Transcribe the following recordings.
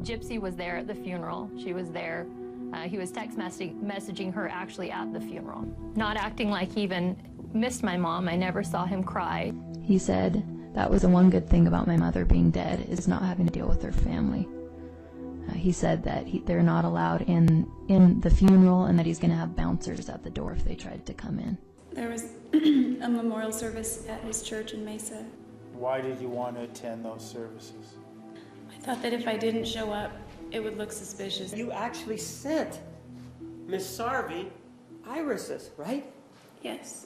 Gypsy was there at the funeral. She was there. He was text messaging her actually at the funeral. Not acting like he even missed my mom. I never saw him cry. He said that was the one good thing about my mother being dead, is not having to deal with her family. He said that they're not allowed in the funeral, and that he's going to have bouncers at the door if they tried to come in. There was a memorial service at his church in Mesa. Why did you want to attend those services? I thought that if I didn't show up, it would look suspicious. You actually sent Miss Sarvey irises, right? Yes.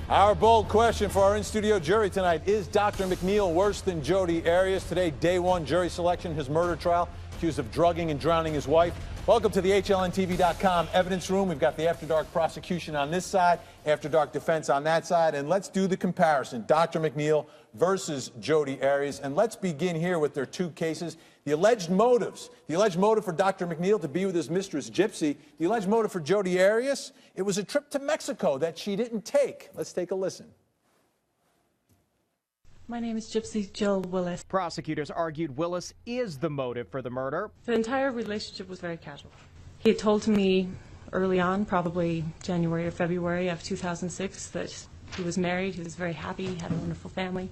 Our bold question for our in-studio jury tonight: is Dr. MacNeill worse than Jodi Arias? Today, day one jury selection, his murder trial, accused of drugging and drowning his wife. Welcome to the HLNTV.com evidence room. We've got the After Dark prosecution on this side, After Dark defense on that side, and let's do the comparison. Dr. MacNeill versus Jodi Arias, and let's begin here with their two cases. The alleged motives. The alleged motive for Dr. MacNeill to be with his mistress, Gypsy. The alleged motive for Jodi Arias, it was a trip to Mexico that she didn't take. Let's take a listen. My name is Gypsy Jill Willis. Prosecutors argued Willis is the motive for the murder. The entire relationship was very casual. He had told me early on, probably January or February of 2006, that he was married, he was very happy, he had a wonderful family.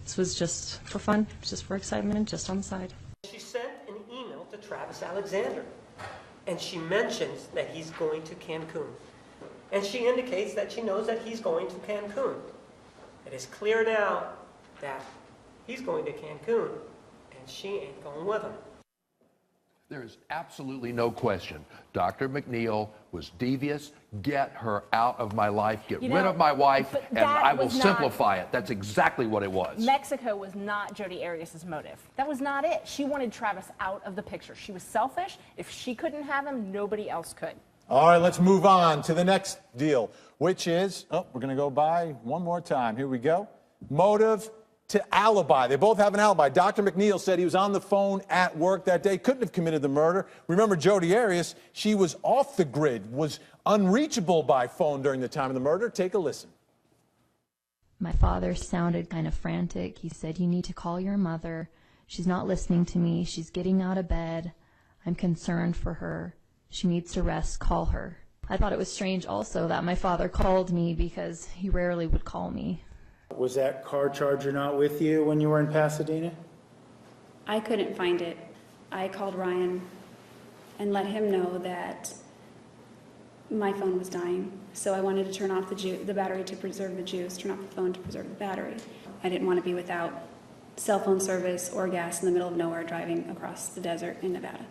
This was just for fun, just for excitement, just on the side. She sent an email to Travis Alexander, and she mentions that he's going to Cancun. And she indicates that she knows that he's going to Cancun. It is clear now that he's going to Cancun, and she ain't going with him. There is absolutely no question. Dr. MacNeill was devious. Get her out of my life. Get rid of my wife, and I will simplify it. That's exactly what it was. Mexico was not Jodi Arias' motive. That was not it. She wanted Travis out of the picture. She was selfish. If she couldn't have him, nobody else could. All right, let's move on to the next deal, which is, we're going to go by one more time. Here we go. Motive to alibi. They both have an alibi. Dr. MacNeill said he was on the phone at work that day, couldn't have committed the murder. Remember, Jodi Arias, she was off the grid, was unreachable by phone during the time of the murder. Take a listen. My father sounded kind of frantic. He said, "You need to call your mother. She's not listening to me. She's getting out of bed. I'm concerned for her. She needs to rest. Call her." I thought it was strange also that my father called me, because he rarely would call me. Was that car charger not with you when you were in Pasadena? I couldn't find it. I called Ryan and let him know that my phone was dying. So I wanted to turn off the battery to preserve the juice, turn off the phone to preserve the battery. I didn't want to be without cell phone service or gas in the middle of nowhere driving across the desert in Nevada.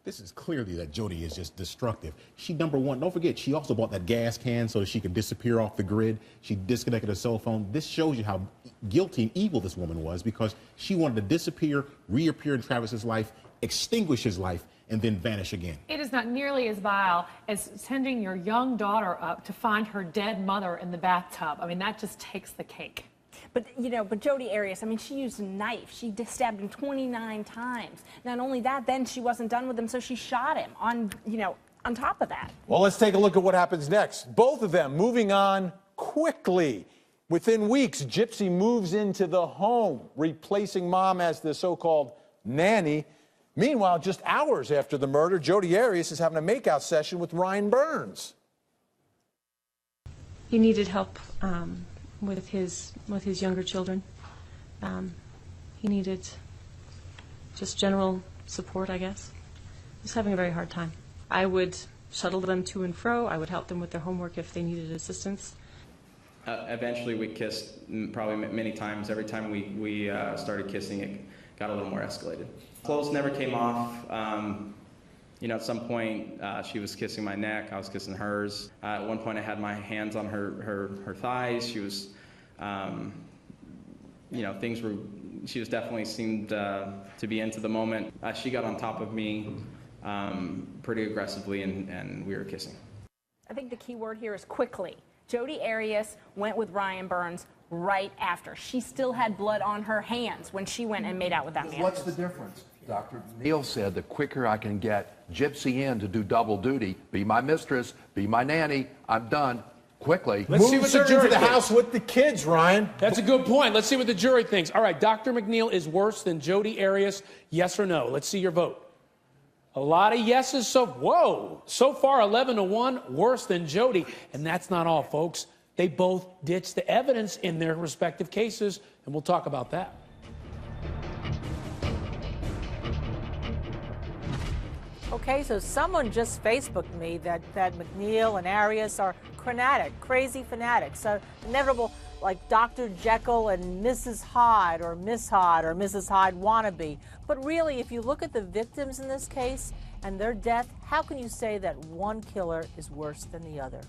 This is clearly that Jodi is just destructive. She, number one, don't forget, she also bought that gas can so that she could disappear off the grid. She disconnected her cell phone. This shows you how guilty and evil this woman was, because she wanted to disappear, reappear in Travis's life, extinguish his life, and then vanish again. It is not nearly as vile as sending your young daughter up to find her dead mother in the bathtub. I mean, that just takes the cake. But, but Jodi Arias, I mean, she used a knife. She stabbed him 29 times. Not only that, then she wasn't done with him, so she shot him on top of that. Well, let's take a look at what happens next. Both of them moving on quickly. Within weeks, Gypsy moves into the home, replacing mom as the so-called nanny. Meanwhile, just hours after the murder, Jodi Arias is having a makeout session with Ryan Burns. He needed help with his younger children. He needed just general support, I guess. He was having a very hard time. I would shuttle them to and fro. I would help them with their homework if they needed assistance. Eventually we kissed probably many times. Every time we started kissing, it got a little more escalated. Clothes never came off. At some point, she was kissing my neck, I was kissing hers. At one point, I had my hands on her thighs. She was, she was definitely seemed to be into the moment. She got on top of me pretty aggressively, and we were kissing. I think the key word here is quickly. Jodi Arias went with Ryan Burns right after. She still had blood on her hands when she went and made out with that man. What's the difference? Dr. Neal said the quicker I can get Gypsy in to do double duty, be my mistress, be my nanny, I'm done, quickly. Let's see what the her jury into the thinks. house with the kids, Ryan. That's a good point. Let's see what the jury thinks. All right, Dr. MacNeill is worse than Jodi Arias, yes or no? Let's see your vote. A lot of yeses, so far 11-1, worse than Jodi. And that's not all, folks. They both ditched the evidence in their respective cases, and we'll talk about that. Okay, so someone just Facebooked me that MacNeill and Arias are crazy fanatics. So inevitable, like Dr. Jekyll and Mrs. Hyde, or Miss Hyde, or Mrs. Hyde wannabe. But really, if you look at the victims in this case and their death, how can you say that one killer is worse than the other?